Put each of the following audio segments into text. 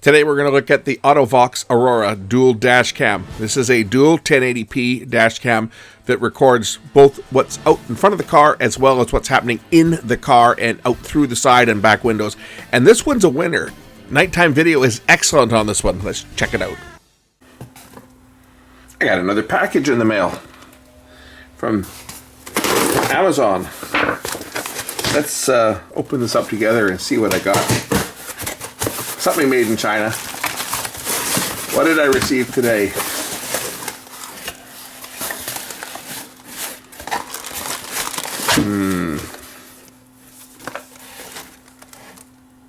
Today we're going to look at the Vox Aurora Dual dash cam. This is a dual 1080p dash cam that records both what's out in front of the car as well as what's happening in the car and out through the side and back windows. And this one's a winner. Nighttime video is excellent on this one. Let's check it out. I got another package in the mail from Amazon. Let's open this up together and see what I got. Something made in China. What did I receive today?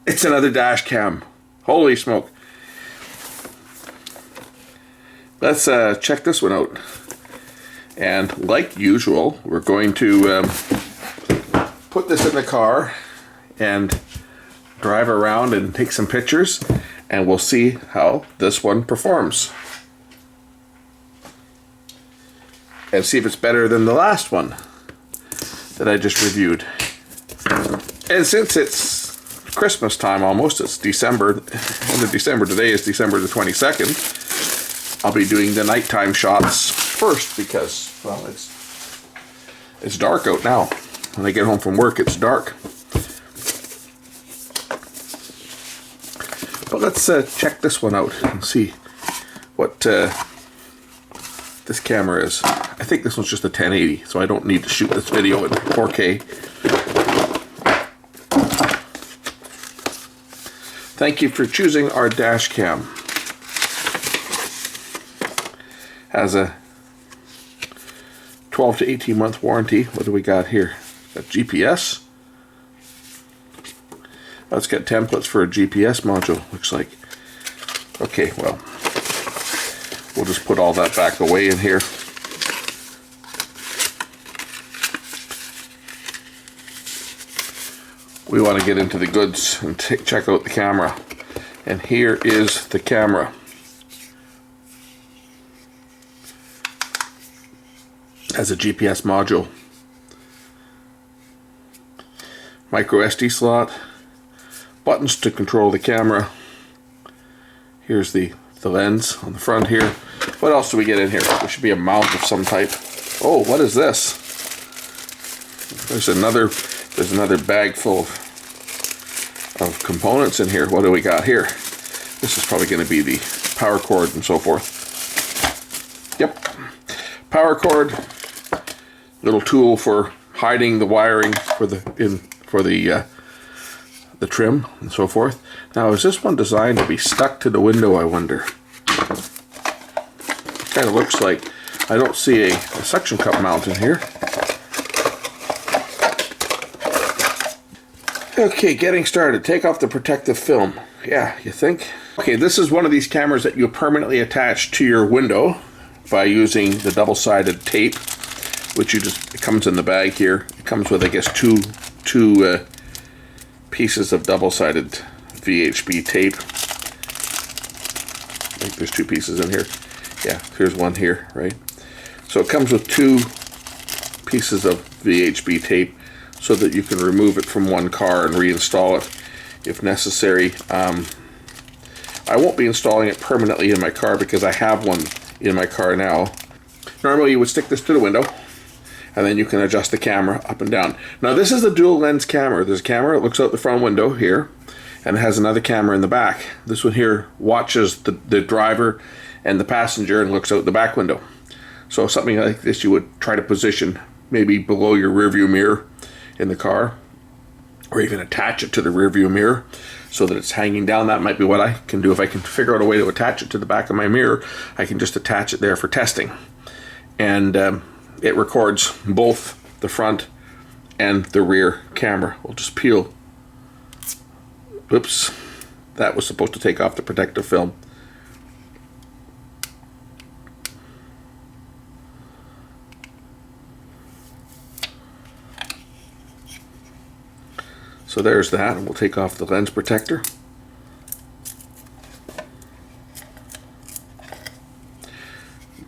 It's another dash cam. Holy smoke. Let's check this one out. And like usual, we're going to put this in the car and drive around and take some pictures, and we'll see how this one performs and see if it's better than the last one that I just reviewed. And since it's Christmas time almost, it's December, end of December, today is December the 22nd, I'll be doing the nighttime shots first because, well, it's dark out now. When I get home from work, it's dark. But let's check this one out and see what this camera is. I think this one's just a 1080, so I don't need to shoot this video in 4K. Thank you for choosing our dash cam. Has a 12 to 18 month warranty. What do we got here? Got GPS. Let's get templates for a GPS module, looks like. Okay, well, we'll just put all that back away in here. We want to get into the goods and check out the camera. And here is the camera. Has a GPS module. Micro SD slot. Buttons to control the camera. Here's the lens on the front here. What else do we get in here? There should be a mount of some type. Oh, what is this? There's another bag full of components in here. What do we got here? This is probably going to be the power cord and so forth. Yep. Power cord. Little tool for hiding the wiring for the trim and so forth. Now, is this one designed to be stuck to the window, I wonder? Kind of looks like. I don't see a suction cup mount in here. Okay, getting started. Take off the protective film. Yeah, you think? Okay, this is one of these cameras that you permanently attach to your window by using the double-sided tape, which it comes in the bag here. It comes with, I guess, two pieces of double-sided VHB tape. I think there's two pieces in here. Yeah, here's one here, right? So it comes with two pieces of VHB tape so that you can remove it from one car and reinstall it if necessary. I won't be installing it permanently in my car because I have one in my car now. Normally you would stick this to the window, and then you can adjust the camera up and down. Now, this is a dual lens camera. There's a camera that looks out the front window here, and it has another camera in the back. This one here watches the driver and the passenger and looks out the back window. So something like this you would try to position maybe below your rearview mirror in the car, or even attach it to the rearview mirror so that it's hanging down. That might be what I can do. If I can figure out a way to attach it to the back of my mirror, I can just attach it there for testing. And it records both the front and the rear camera. We'll just peel. Whoops. That was supposed to take off the protective film. So there's that, and we'll take off the lens protector.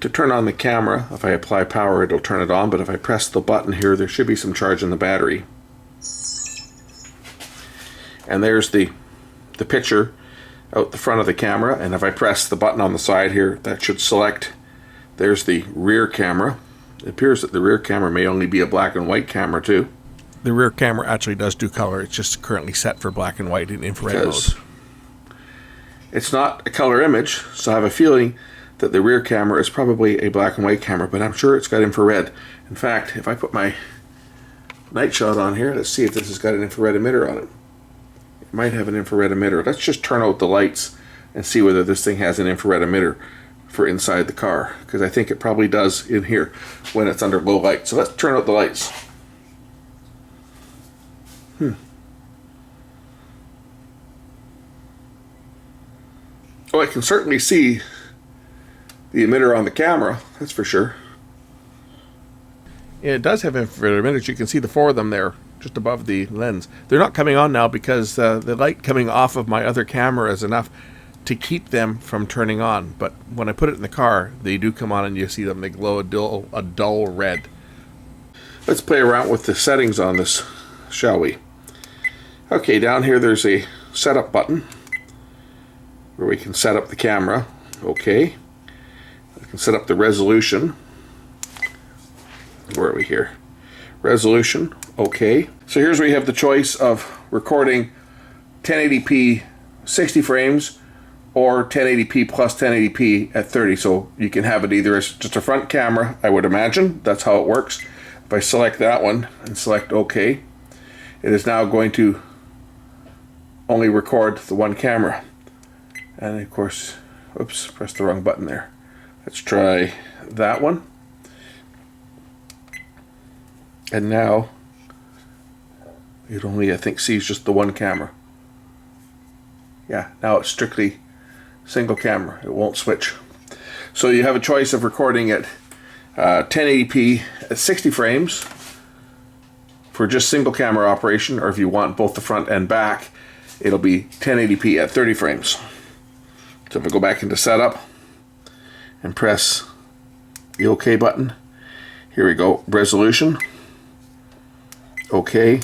To turn on the camera, if I apply power, it'll turn it on, but if I press the button here, there should be some charge in the battery. And there's the picture out the front of the camera, and if I press the button on the side here, that should select. There's the rear camera. It appears that the rear camera may only be a black and white camera too. The rear camera actually does do color. It's just currently set for black and white in infrared mode. It's not a color image, so I have a feeling that the rear camera is probably a black and white camera, but I'm sure it's got infrared. In fact, if I put my night shot on here, let's see if this has got an infrared emitter on it. It might have an infrared emitter. Let's just turn out the lights and see whether this thing has an infrared emitter for inside the car, because I think it probably does in here when it's under low light. So let's turn out the lights. Oh, I can certainly see the emitter on the camera, that's for sure. Yeah, it does have infrared emitters. You can see the 4 of them there, just above the lens. They're not coming on now because the light coming off of my other camera is enough to keep them from turning on. But when I put it in the car, they do come on and you see them. They glow a dull red. Let's play around with the settings on this, shall we? Okay, down here there's a setup button where we can set up the camera. Okay. We can set up the resolution. Where are we here? Resolution. Okay. So here's where you have the choice of recording 1080p 60 frames or 1080p plus 1080p at 30. So you can have it either as just a front camera, I would imagine. That's how it works. If I select that one and select OK, it is now going to only record the one camera. And of course, oops, pressed the wrong button there. Let's try that one. And now it only, I think, sees just the one camera. Yeah, now it's strictly single camera. It won't switch. So you have a choice of recording at 1080p at 60 frames for just single camera operation, or if you want both the front and back, it'll be 1080p at 30 frames. So if I go back into setup and press the OK button, here we go, resolution, OK,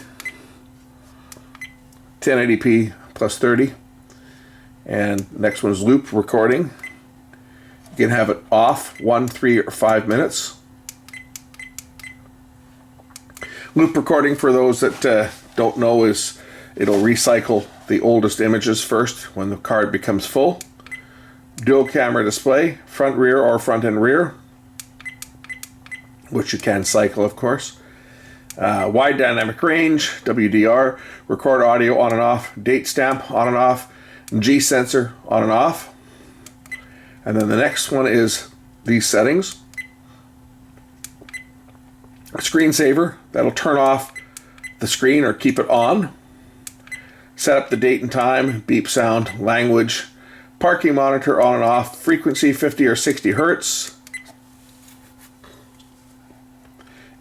1080p plus 30. And next one is loop recording. You can have it off 1, 3, or 5 minutes. Loop recording, for those that don't know, is it'll recycle the oldest images first when the card becomes full. Dual camera display, front, rear, or front and rear, which you can cycle, of course. Wide dynamic range, WDR, record audio on and off, date stamp on and off, G sensor on and off. And then the next one is these settings. A screensaver, that'll turn off the screen or keep it on. Set up the date and time, beep sound, language, parking monitor on and off, frequency 50 or 60 hertz.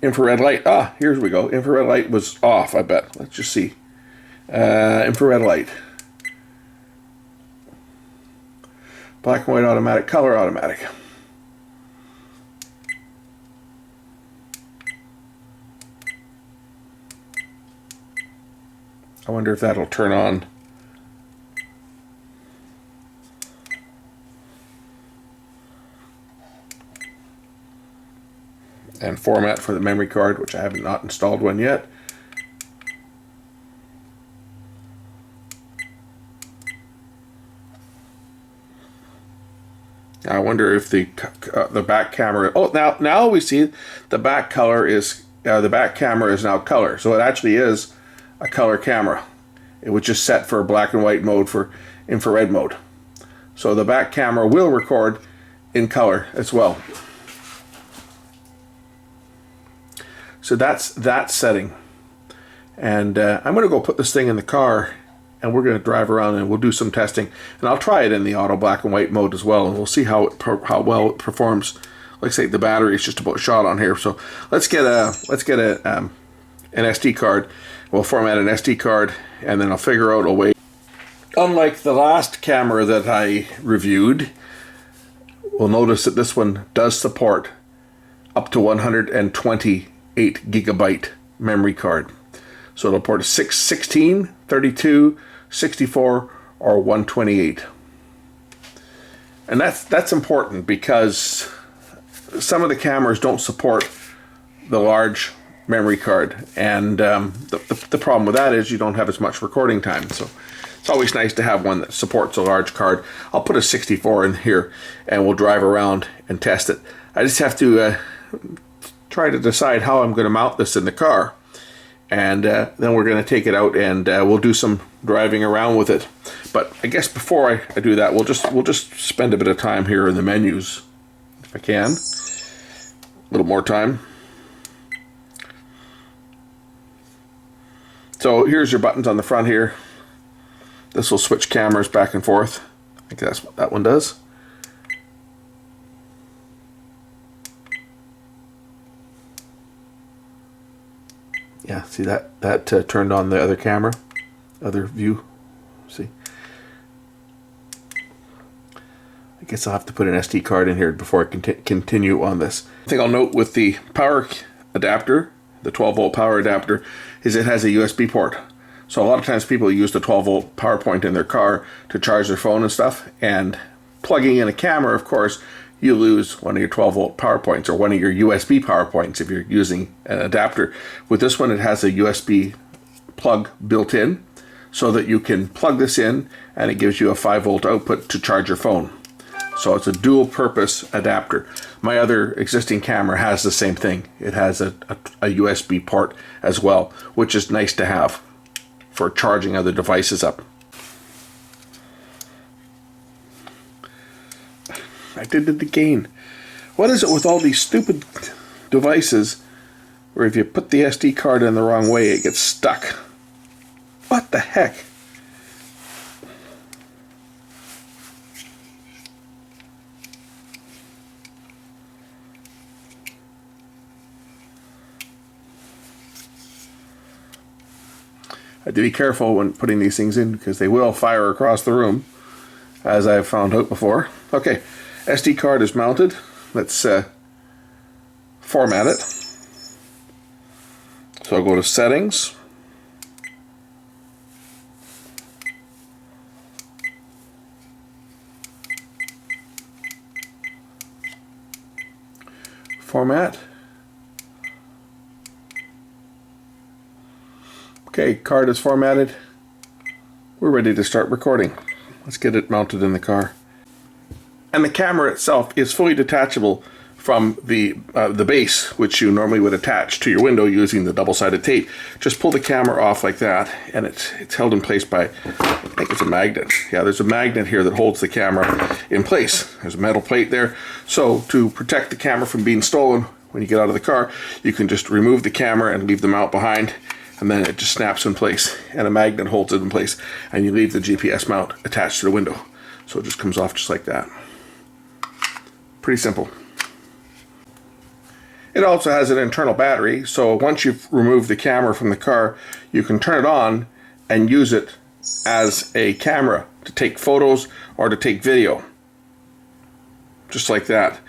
Infrared light, here we go. Infrared light was off, I bet. Let's just see. Infrared light. Black and white automatic, color automatic. I wonder if that'll turn on. And format for the memory card, which I have not installed one yet. I wonder if the back camera. Oh, now we see the back color is the back camera is now color. So it actually is a color camera. It was just set for black and white mode for infrared mode. So the back camera will record in color as well. So that's that setting. And I'm going to go put this thing in the car, and we're going to drive around and we'll do some testing. And I'll try it in the auto black and white mode as well, and we'll see how well it performs. Like I say, the battery is just about shot on here. So let's get an SD card. We'll format an SD card, and then I'll figure out a way. Unlike the last camera that I reviewed, we'll notice that this one does support up to 128 gigabyte memory card. So it'll port a 16, 32, 64, or 128. And that's important because some of the cameras don't support the large memory card, and the problem with that is you don't have as much recording time. So it's always nice to have one that supports a large card. I'll put a 64 in here and we'll drive around and test it. I just have to try to decide how I'm going to mount this in the car, and then we're going to take it out and we'll do some driving around with it. But I guess before I do that, we'll just spend a bit of time here in the menus, if I can. A little more time. So here's your buttons on the front here. This will switch cameras back and forth. I think that's what that one does. Yeah, see that turned on the other camera, other view. See, I guess I'll have to put an SD card in here before I can continue on this. The thing I'll note with the power adapter, the 12-volt power adapter, is it has a USB port. So a lot of times people use the 12-volt power point in their car to charge their phone and stuff, and plugging in a camera, of course, you lose one of your 12-volt power points or one of your USB power points if you're using an adapter. With this one, it has a USB plug built in so that you can plug this in and it gives you a 5-volt output to charge your phone. So it's a dual purpose adapter. My other existing camera has the same thing. It has a USB port as well, which is nice to have for charging other devices up. I did it again. What is it with all these stupid devices where if you put the SD card in the wrong way, it gets stuck? What the heck? I have to be careful when putting these things in because they will fire across the room, as I've found out before. Okay, SD card is mounted. Let's format it. So I'll go to Settings. Format. Okay, card is formatted. We're ready to start recording. Let's get it mounted in the car. And the camera itself is fully detachable from the base, which you normally would attach to your window using the double-sided tape. Just pull the camera off like that, and it's held in place by, I think it's a magnet. Yeah, there's a magnet here that holds the camera in place. There's a metal plate there. So to protect the camera from being stolen when you get out of the car, you can just remove the camera and leave the mount behind, and then it just snaps in place, and a magnet holds it in place, and you leave the GPS mount attached to the window. So it just comes off just like that. Pretty simple. It also has an internal battery, so once you've removed the camera from the car, you can turn it on and use it as a camera to take photos or to take video. Just like that.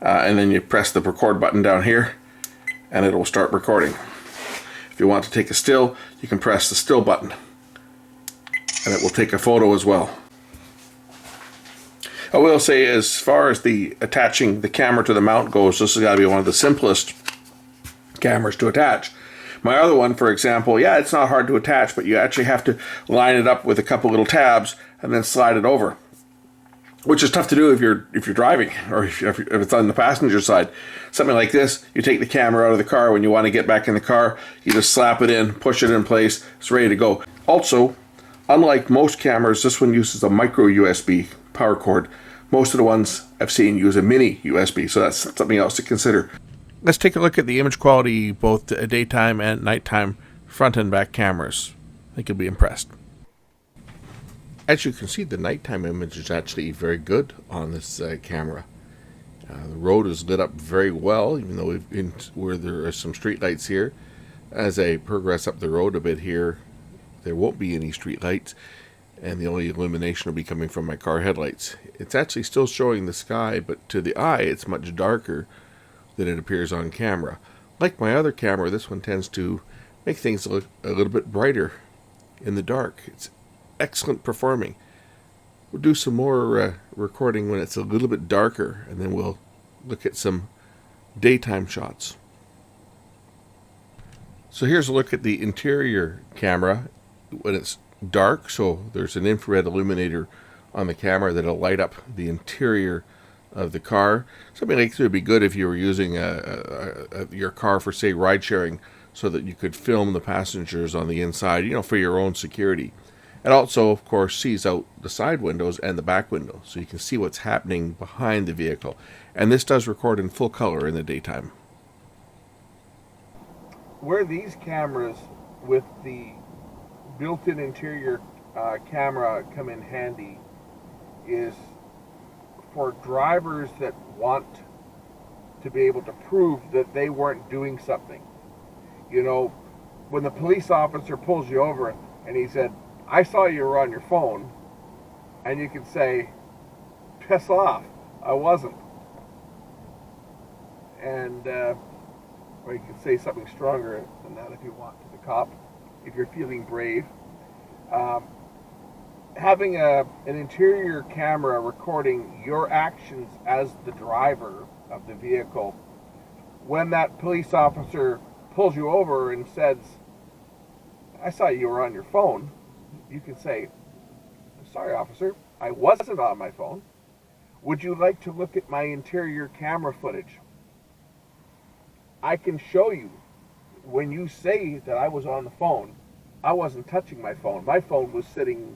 And then you press the record button down here, and it will start recording. If you want to take a still, you can press the still button, and it will take a photo as well. I will say, as far as the attaching the camera to the mount goes, this has got to be one of the simplest cameras to attach. My other one, for example, yeah, it's not hard to attach, but you actually have to line it up with a couple little tabs and then slide it over, which is tough to do if you're driving or if it's on the passenger side. Something like this, you take the camera out of the car. When you want to get back in the car, you just slap it in, push it in place, it's ready to go. Also, unlike most cameras, this one uses a micro USB power cord. Most of the ones I've seen use a mini USB, so that's something else to consider. Let's take a look at the image quality, both daytime and nighttime front and back cameras. I think you'll be impressed. As you can see, the nighttime image is actually very good on this camera. The road is lit up very well, even though where there are some street lights here. As I progress up the road a bit here, there won't be any street lights, and the only illumination will be coming from my car headlights. It's actually still showing the sky, but to the eye it's much darker than it appears on camera. Like my other camera, this one tends to make things look a little bit brighter in the dark. It's excellent performing. We'll do some more recording when it's a little bit darker, and then we'll look at some daytime shots. So here's a look at the interior camera when it's dark. So there's an infrared illuminator on the camera that'll light up the interior of the car. Something like this would be good if you were using your car for, say, ride sharing, so that you could film the passengers on the inside, for your own security. It also, of course, sees out the side windows and the back window, so you can see what's happening behind the vehicle. And this does record in full color in the daytime. Where these cameras with the built-in interior camera come in handy is for drivers that want to be able to prove that they weren't doing something. When the police officer pulls you over and he said, "I saw you were on your phone," and you can say, "Piss off, I wasn't." And or you can say something stronger than that if you want to the cop, if you're feeling brave. Having an interior camera recording your actions as the driver of the vehicle, when that police officer pulls you over and says, "I saw you were on your phone," you can say, "Sorry, officer, I wasn't on my phone. Would you like to look at my interior camera footage? I can show you when you say that I was on the phone, I wasn't touching my phone. My phone was sitting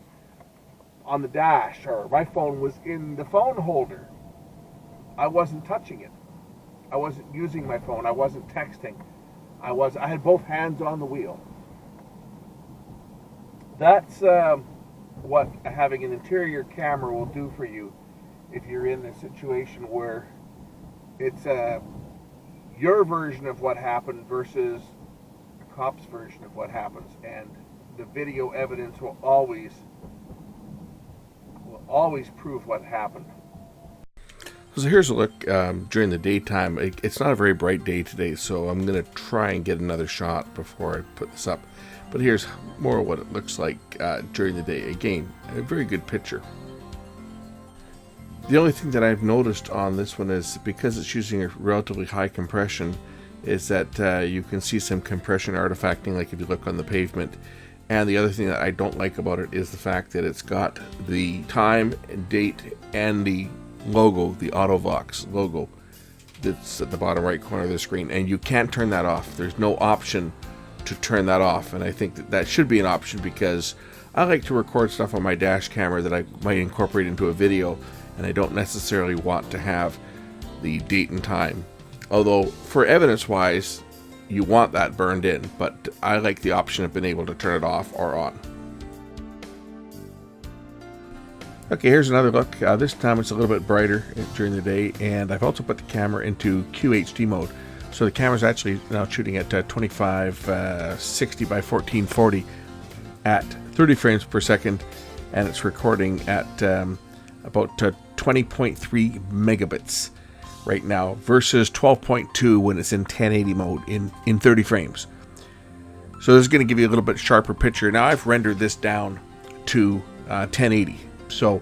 on the dash, or my phone was in the phone holder. I wasn't touching it. I wasn't using my phone. I wasn't texting. I had both hands on the wheel." That's what having an interior camera will do for you if you're in a situation where it's your version of what happened versus a cop's version of what happens, and the video evidence will always prove what happened. So here's a look during the daytime. It's not a very bright day today, so I'm going to try and get another shot before I put this up. But here's more of what it looks like during the day. Again, a very good picture. The only thing that I've noticed on this one is, because it's using a relatively high compression, is that you can see some compression artifacting, like if you look on the pavement. And the other thing that I don't like about it is the fact that it's got the time and date and the logo, the AutoVox logo, that's at the bottom right corner of the screen, and you can't turn that off. There's no option to turn that off, and I think that should be an option, because I like to record stuff on my dash camera that I might incorporate into a video, and I don't necessarily want to have the date and time. Although for evidence wise, you want that burned in, but I like the option of being able to turn it off or on. Okay, here's another look. This time it's a little bit brighter during the day, and I've also put the camera into QHD mode. So the camera's actually now shooting at 2560 by 1440 at 30 frames per second, and it's recording at about 20.3 megabits right now versus 12.2 when it's in 1080 mode in 30 frames. So this is going to give you a little bit sharper picture. Now I've rendered this down to 1080. So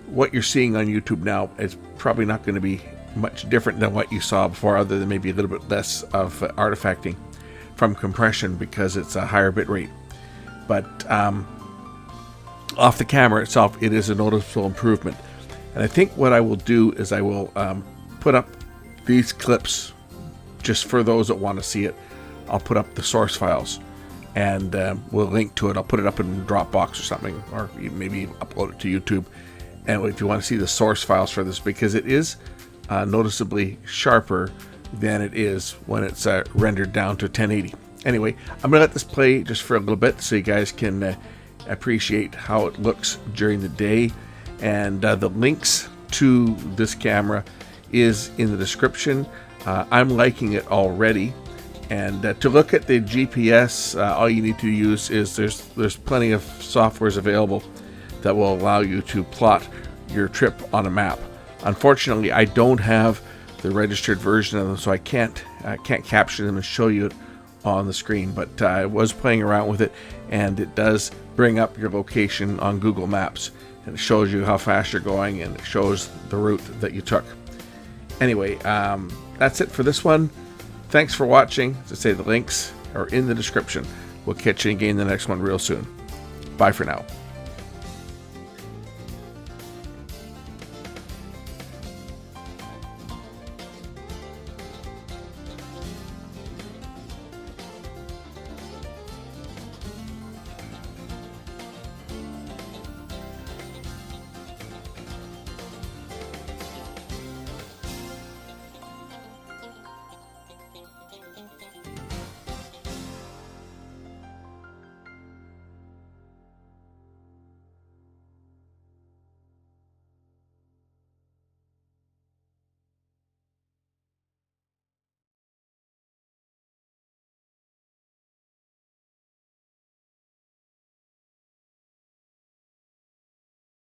what you're seeing on YouTube now is probably not going to be much different than what you saw before, other than maybe a little bit less of artifacting from compression because it's a higher bit rate. But off the camera itself, it is a noticeable improvement. And I think what I will do is I will put up these clips just for those that want to see it. I'll put up the source files, and we'll link to it. I'll put it up in Dropbox or something, or maybe upload it to YouTube. And if you want to see the source files for this, because it is noticeably sharper than it is when it's rendered down to 1080. Anyway, I'm going to let this play just for a little bit so you guys can appreciate how it looks during the day. And the links to this camera is in the description. I'm liking it already. And to look at the GPS, all you need to use is there's plenty of softwares available that will allow you to plot your trip on a map. Unfortunately, I don't have the registered version of them, so I can't capture them and show you it on the screen. But I was playing around with it, and it does bring up your location on Google Maps. and it shows you how fast you're going, and it shows the route that you took. Anyway, that's it for this one. Thanks for watching. As I say, the links are in the description. We'll catch you again in the next one real soon. Bye for now.